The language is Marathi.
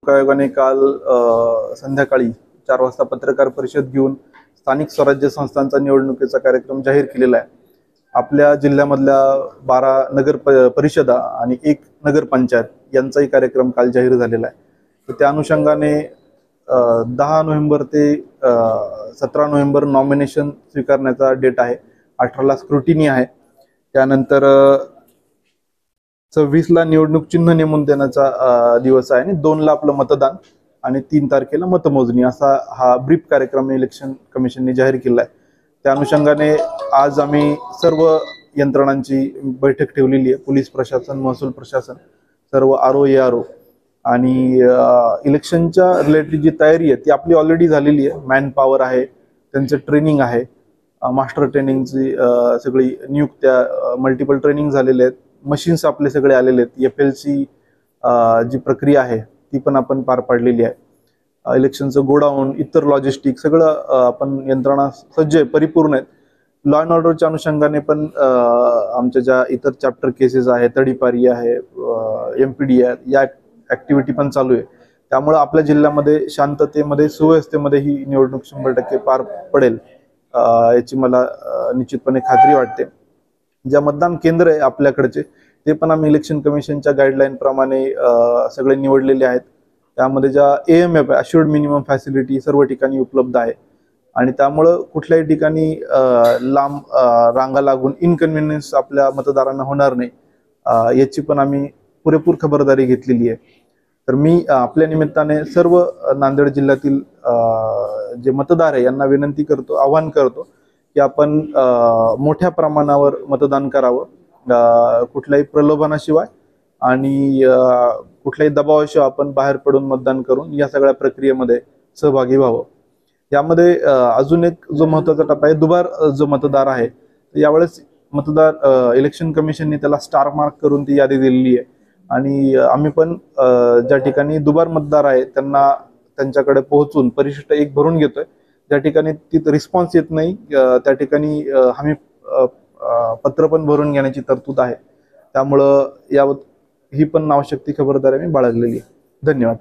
निवडणूक आयोगाने काल संध्याकाळी 4 वाजता पत्रकार परिषद घेऊन स्थानिक स्वराज्य संस्थांचा निवडणुकीचा कार्यक्रम जाहीर केलेला आहे। आपल्या जिल्ह्यामधल्या 12 नगर परिषदा आणि 1 नगरपंचायत यांचाही कार्यक्रम काल जाहीर झालेला आहे। तर त्या अनुषंगाने 10 नोव्हेंबर ते 17 नोव्हेंबर नॉमिनेशन स्वीकारण्याचा डेट आहे। 18ला स्क्रुटिनी आहे। त्यानंतर 26ला निवडणूक चिन्ह नेमून देण्याचा दिवस आहे आणि 2ला आपलं मतदान आणि 3 तारखेला मतमोजणी असा हा ब्रीफ कार्यक्रम इलेक्शन कमिशनने जाहीर केला आहे। त्या अनुषंगाने आज आम्ही सर्व यंत्रणांची बैठक ठेवलेली आहे। पोलीस प्रशासन, महसूल प्रशासन, सर्व आरओ एआरओ आणि इलेक्शनच्या रिलेटेड जी तयारी आहे ती आपली ऑलरेडी झालेली आहे। मॅन पॉवर आहे, त्यांचं ट्रेनिंग आहे, मास्टर ट्रेनिंगची सगळी नियुक्त्या, मल्टिपल ट्रेनिंग झालेले आहेत, मशीन्स आपले सगळे आलेले आहेत, FLC जी प्रक्रिया आहे ती पण आपण पार पाडलेली आहे। इलेक्शनचं गोडाऊन, इतर लॉजिस्टिक सगळं आपण यंत्रणा सज्ज आहे, परिपूर्ण आहेत। लॉ अँड ऑर्डरच्या अनुषंगाने पण आमच्या ज्या इतर चॅप्टर केसेस आहे, तडीपारी आहे, MPD आहे, या ऍक्टिव्हिटी पण चालू आहे। त्यामुळे आपल्या जिल्ह्यामध्ये शांततेमध्ये, सुव्यवस्थेमध्ये ही निवडणूक 100% पार पडेल याची मला निश्चितपणे खात्री वाटते। ज्या मतदान केंद्र आहे आपल्याकडचे ते पण आम्ही इलेक्शन कमिशनच्या गाईडलाईन प्रमाणे सगळे निवडलेले आहेत। त्यामध्ये ज्या AMF अश्युर्ड मिनिमम फॅसिलिटी सर्व ठिकाणी उपलब्ध आहे आणि त्यामुळं कुठल्याही ठिकाणी लांब रांगा लागून इनकन्व्हिनियन्स आपल्या मतदारांना होणार नाही याची पण आम्ही पुरेपूर खबरदारी घेतलेली आहे। तर मी आपल्या निमित्ताने सर्व नांदेड जिल्ह्यातील जे मतदार आहे यांना विनंती करतो, आवाहन करतो की आपण मोठ्या प्रमाणावर मतदान करावं, कुठल्याही प्रलोभनाशिवाय आणि कुठल्याही दबावाशिवाय आपण बाहेर पडून मतदान करून या सगळ्या प्रक्रियेमध्ये सहभागी व्हावं। यामध्ये अजून एक जो महत्त्वाचा टप्पा आहे, दुबार जो मतदार आहे यावेळेस मतदार इलेक्शन कमिशनने त्याला स्टार मार्क करून ती यादी दिलेली आहे आणि आम्ही पण ज्या ठिकाणी दुबार मतदार आहे त्यांना त्यांच्याकडे पोहोचून परिशिष्ट 1 भरून घेतोय। ज्या ठिकाणी तिथं रिस्पॉन्स येत नाही त्या ठिकाणी आम्ही पत्र पण भरून घेण्याची तरतूद आहे। त्यामुळं यावर ही पण आवश्यक ती खबरदारी आम्ही बाळगलेली आहे। धन्यवाद।